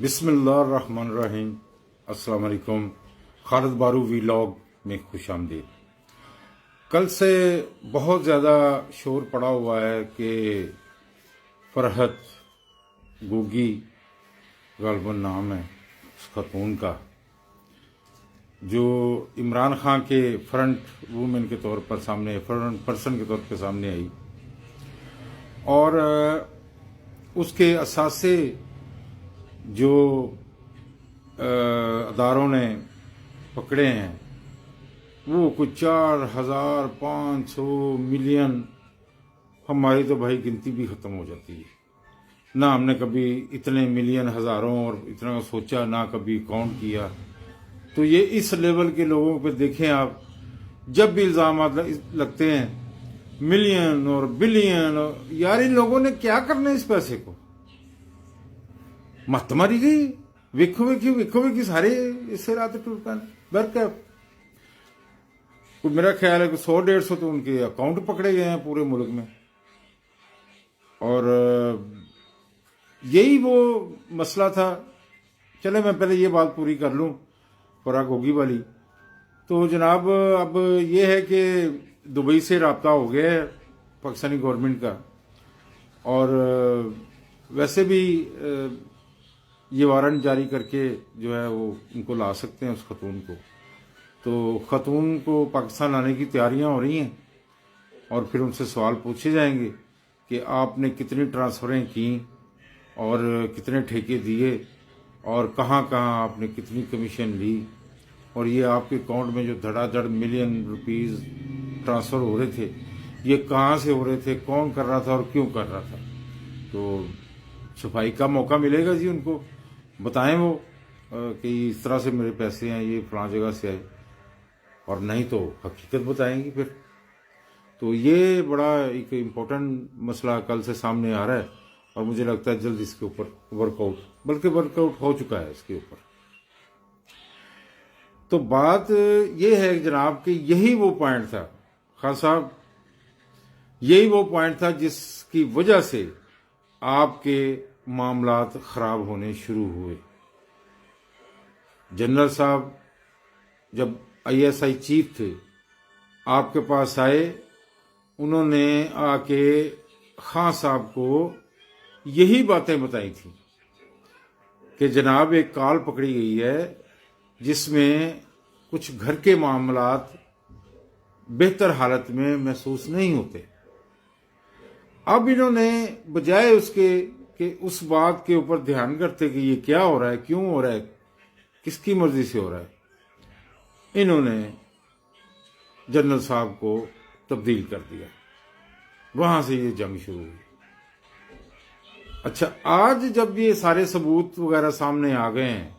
बिस्मिल्लाहिर्रहमानिर्रहीम। अस्सलाम वालेकुम। खालिद बारू वीलॉग में खुश आमदीद। कल से बहुत ज़्यादा शोर पड़ा हुआ है कि फरहत गोगी गालिबन नाम है उस खतून का, जो इमरान खान के फ्रंट वूमेन के तौर पर सामने, फ्रंट पर्सन के तौर पर सामने आई और उसके असासे जो अदारों ने पकड़े हैं वो कुछ 4,500 मिलियन, हमारी तो भाई गिनती भी ख़त्म हो जाती है। ना हमने कभी इतने मिलियन, हज़ारों और इतना सोचा, ना कभी काउंट किया। तो ये इस लेवल के लोगों पे देखें आप, जब भी इल्ज़ाम लगते हैं मिलियन और बिलियन, यार इन लोगों ने क्या करना है इस पैसे को? मत मारी गई वेखो वेखी सारे इससे रात टूटन बर्क है। मेरा ख्याल है कि 100-150 तो उनके अकाउंट पकड़े गए हैं पूरे मुल्क में। और यही वो मसला था। चले मैं पहले ये बात पूरी कर लूं फराग गोगी वाली। तो जनाब अब ये है कि दुबई से रब्ता हो गया है पाकिस्तानी गवर्नमेंट का, और वैसे भी ये वारंट जारी करके जो है वो उनको ला सकते हैं उस खतून को। तो खतून को पाकिस्तान लाने की तैयारियां हो रही हैं और फिर उनसे सवाल पूछे जाएंगे कि आपने कितनी ट्रांसफ़रें की और कितने ठेके दिए और कहाँ कहाँ आपने कितनी कमीशन ली, और ये आपके अकाउंट में जो धड़ाधड़ मिलियन रुपीस ट्रांसफ़र हो रहे थे ये कहाँ से हो रहे थे, कौन कर रहा था और क्यों कर रहा था। तो सफाई का मौका मिलेगा जी, उनको बताएं वो कि इस तरह से मेरे पैसे हैं, ये फलां जगह से आए, और नहीं तो हकीकत बताएंगी फिर। तो ये बड़ा एक इम्पोर्टेंट मसला कल से सामने आ रहा है और मुझे लगता है जल्द इसके ऊपर वर्कआउट, बल्कि वर्कआउट हो चुका है इसके ऊपर। तो बात ये है जनाब कि यही वो पॉइंट था खान साहब, यही वो पॉइंट था जिसकी वजह से आपके मामलात खराब होने शुरू हुए। जनरल साहब जब ISI चीफ थे आपके पास आए, उन्होंने आके खान साहब को यही बातें बताई थी कि जनाब एक कॉल पकड़ी गई है जिसमें कुछ घर के मामलात बेहतर हालत में महसूस नहीं होते। अब इन्होंने बजाय उसके कि उस बात के ऊपर ध्यान करते कि ये क्या हो रहा है, क्यों हो रहा है, किसकी मर्जी से हो रहा है, इन्होंने जनरल साहब को तब्दील कर दिया। वहां से ये जंग शुरू हुई। अच्छा, आज जब ये सारे सबूत वगैरह सामने आ गए हैं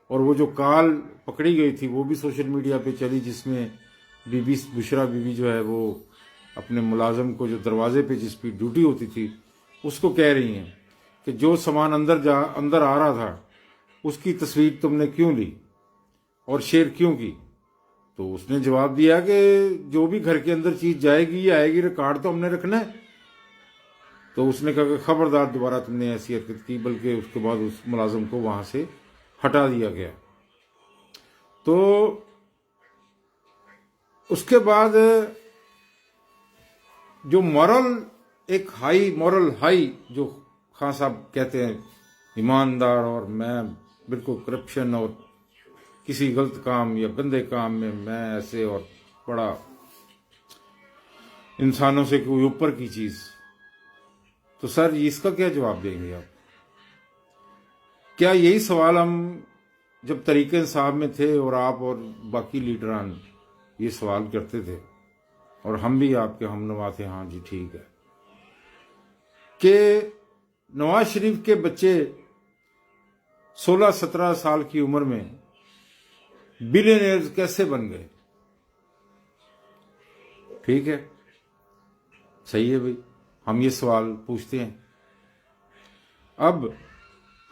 और वो जो कॉल पकड़ी गई थी वो भी सोशल मीडिया पे चली, जिसमें बीबी बुशरा बीबी जो है वो अपने मुलाजम को, जो दरवाजे पे जिस पे ड्यूटी होती थी, उसको कह रही हैं कि जो सामान अंदर आ रहा था उसकी तस्वीर तुमने क्यों ली और शेयर क्यों की। तो उसने जवाब दिया कि जो भी घर के अंदर चीज जाएगी या आएगी, रिकॉर्ड तो हमने रखना है। तो उसने कहा कि खबरदार दोबारा तुमने ऐसी हरकत की, बल्कि उसके बाद उस मुलाजिम को वहां से हटा दिया गया। तो उसके बाद जो एक मॉरल हाई जो खान साहब कहते हैं, ईमानदार और मैं बिल्कुल करप्शन और किसी गलत काम या गंदे काम में मैं ऐसे, और बड़ा इंसानों से कोई ऊपर की चीज। तो सर इसका क्या जवाब देंगे आप? क्या यही सवाल हम जब तरीके इंसाफ में थे और आप और बाकी लीडरान ये सवाल करते थे और हम भी आपके हमनवा थे, हाँ जी ठीक है, कि नवाज शरीफ के बच्चे 16-17 साल की उम्र में बिलियनियर्स कैसे बन गए? ठीक है, सही है भाई, हम ये सवाल पूछते हैं। अब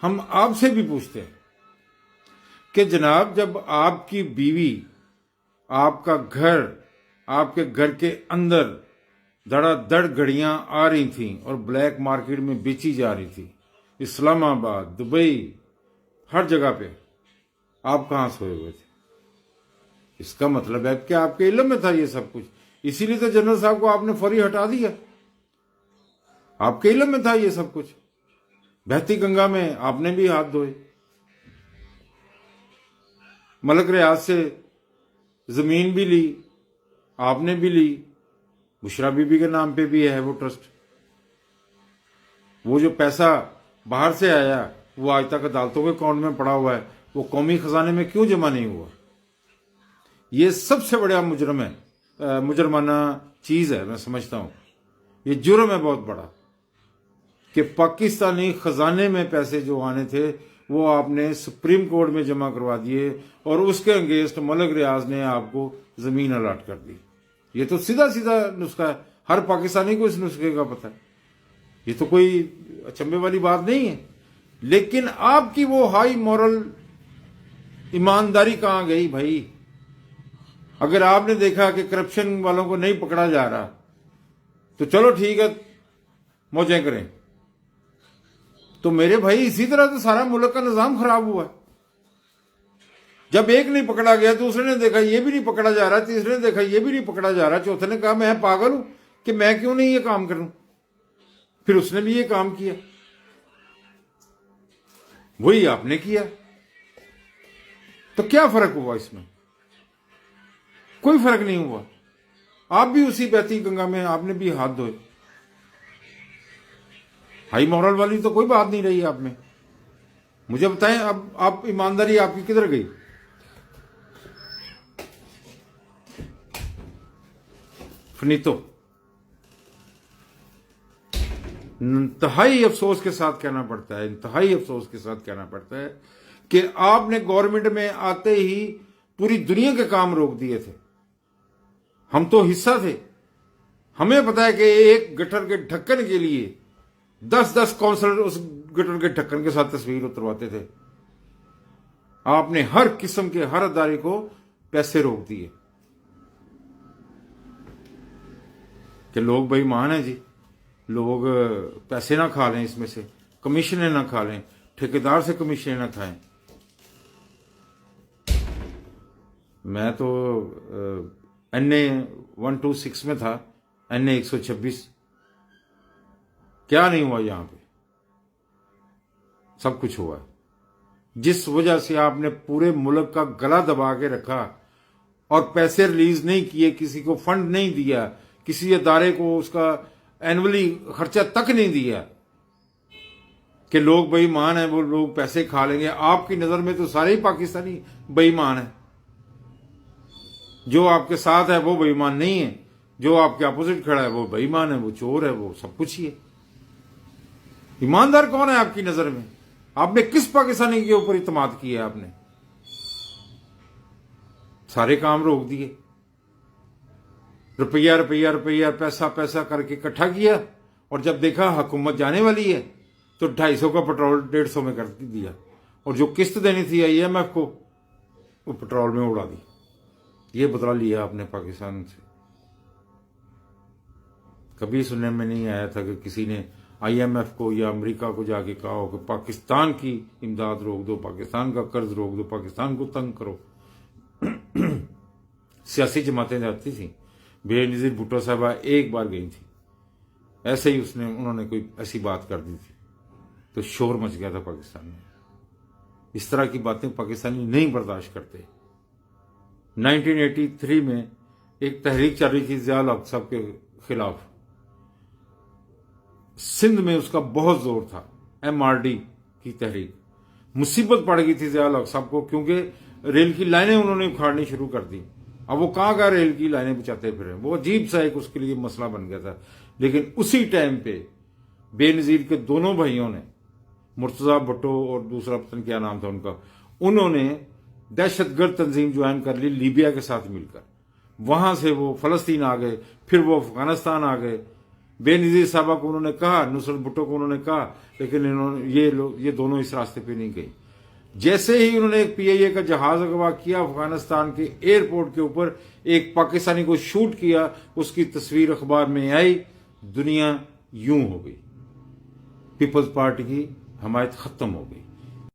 हम आपसे भी पूछते हैं कि जनाब जब आपकी बीवी, आपका घर, आपके घर के अंदर धड़ाधड़ घड़ियां आ रही थी और ब्लैक मार्केट में बेची जा रही थी, इस्लामाबाद, दुबई, हर जगह पे, आप कहां सोए हुए थे? इसका मतलब है कि आपके इल्म में था ये सब कुछ, इसीलिए तो जनरल साहब को आपने फौरी हटा दिया। आपके इल्म में था ये सब कुछ। बहती गंगा में आपने भी हाथ धोए, मलक रियाज से जमीन भी ली, आपने भी ली, बुशरा बीबी के नाम पे भी है वो ट्रस्ट। वो जो पैसा बाहर से आया वो आज तक अदालतों के अकाउंट में पड़ा हुआ है, वो कौमी खजाने में क्यों जमा नहीं हुआ? ये सबसे बड़ा मुजरम है, मुजरमाना चीज है, मैं समझता हूं ये जुर्म है बहुत बड़ा कि पाकिस्तानी खजाने में पैसे जो आने थे वो आपने सुप्रीम कोर्ट में जमा करवा दिए और उसके अगेंस्ट मलक रियाज ने आपको जमीन अलाट कर दी। ये तो सीधा सीधा नुस्खा है, हर पाकिस्तानी को इस नुस्खे का पता है, ये तो कोई अचंभे वाली बात नहीं है। लेकिन आपकी वो हाई मॉरल ईमानदारी कहां गई भाई? अगर आपने देखा कि करप्शन वालों को नहीं पकड़ा जा रहा तो चलो ठीक है, मौजें करें। तो मेरे भाई इसी तरह तो सारा मुल्क का निजाम खराब हुआ। जब एक नहीं पकड़ा गया दूसरे ने देखा ये भी नहीं पकड़ा जा रहा, तीसरे ने देखा ये भी नहीं पकड़ा जा रहा, चौथे ने कहा मैं पागल हूं कि मैं क्यों नहीं ये काम करूं, फिर उसने भी ये काम किया, वही आपने किया। तो क्या फर्क हुआ इसमें? कोई फर्क नहीं हुआ। आप भी उसी बहती गंगा में आपने भी हाथ धोए। हाई मॉरल वाली तो कोई बात नहीं रही आप में। मुझे बताएं अब आप ईमानदारी आपकी किधर गई? फिनितो। इंतहाई अफसोस के साथ कहना पड़ता है, इंतहाई अफसोस के साथ कहना पड़ता है कि आपने गवर्नमेंट में आते ही पूरी दुनिया के काम रोक दिए थे। हम तो हिस्सा थे, हमें पता है कि एक गटर के ढक्कन के लिए 10-10 काउंसलर उस गटर के ढक्कन के साथ तस्वीर उतरवाते थे। आपने हर किस्म के हर अदारे को पैसे रोक दिए कि लोग बेईमान हैं जी, लोग पैसे ना खा लें, इसमें से कमीशनें ना खा लें, ठेकेदार से कमीशनें ना खाएं। मैं तो NA 126 में था, NA 126 क्या नहीं हुआ? यहां पे सब कुछ हुआ। जिस वजह से आपने पूरे मुल्क का गला दबा के रखा और पैसे रिलीज नहीं किए, किसी को फंड नहीं दिया, किसी अदारे को उसका एनुअली खर्चा तक नहीं दिया कि लोग बेईमान हैं, वो लोग पैसे खा लेंगे। आपकी नजर में तो सारे ही पाकिस्तानी बेईमान हैं। जो आपके साथ है वो बेईमान नहीं है, जो आपके अपोजिट खड़ा है वो बेईमान है, वो चोर है, वो सब कुछ ही है। ईमानदार कौन है आपकी नजर में? आपने किस पाकिस्तानी के ऊपर इत्मीनान किया? आपने सारे काम रोक दिए, रुपया रुपया रुपया पैसा पैसा करके इकट्ठा किया और जब देखा हुकूमत जाने वाली है तो 250 का पेट्रोल 150 में कर दिया और जो किस्त देनी थी IMF को वो पेट्रोल में उड़ा दी। ये बदला लिया आपने पाकिस्तान से। कभी सुनने में नहीं आया था कि किसी ने IMF को या अमेरिका को जाके कहा हो कि पाकिस्तान की इमदाद रोक दो, पाकिस्तान का कर्ज रोक दो, पाकिस्तान को तंग करो। सियासी जमातें जाती थी, बेनजीर भुट्टो साहबा एक बार गई थी, ऐसे ही उन्होंने कोई ऐसी बात कर दी थी तो शोर मच गया था पाकिस्तान में। इस तरह की बातें पाकिस्तानी नहीं बर्दाश्त करते। 1983 में एक तहरीक चल रही थी ज़िया उल हक साहब के खिलाफ, सिंध में उसका बहुत जोर था, MRD की तहरीक। मुसीबत पड़ गई थी ज़िया उल हक साहब को क्योंकि रेल की लाइनें उन्होंने उखाड़नी शुरू कर दी। अब वो कहाँ का रेल की लाइनें बचाते फिर, वो अजीब सा एक उसके लिए मसला बन गया था। लेकिन उसी टाइम पे बेनजीर के दोनों भाइयों ने, मुर्तजा भुट्टो और दूसरा पता नहीं क्या नाम था उनका, उन्होंने दहशतगर्द तंजीम ज्वाइन कर ली लीबिया के साथ मिलकर। वहां से वो फलस्तीन आ गए, फिर वो अफगानिस्तान आ गए। बेनजीर साहबा को उन्होंने कहा, नुसरत भुट्टो को उन्होंने कहा, लेकिन इन्होंने ये दोनों इस रास्ते पे नहीं गई। जैसे ही उन्होंने एक PIA का जहाज अगवा किया, अफगानिस्तान के एयरपोर्ट के ऊपर एक पाकिस्तानी को शूट किया, उसकी तस्वीर अखबार में आई, दुनिया यूं हो गई, पीपल्स पार्टी की हमायत खत्म हो गई।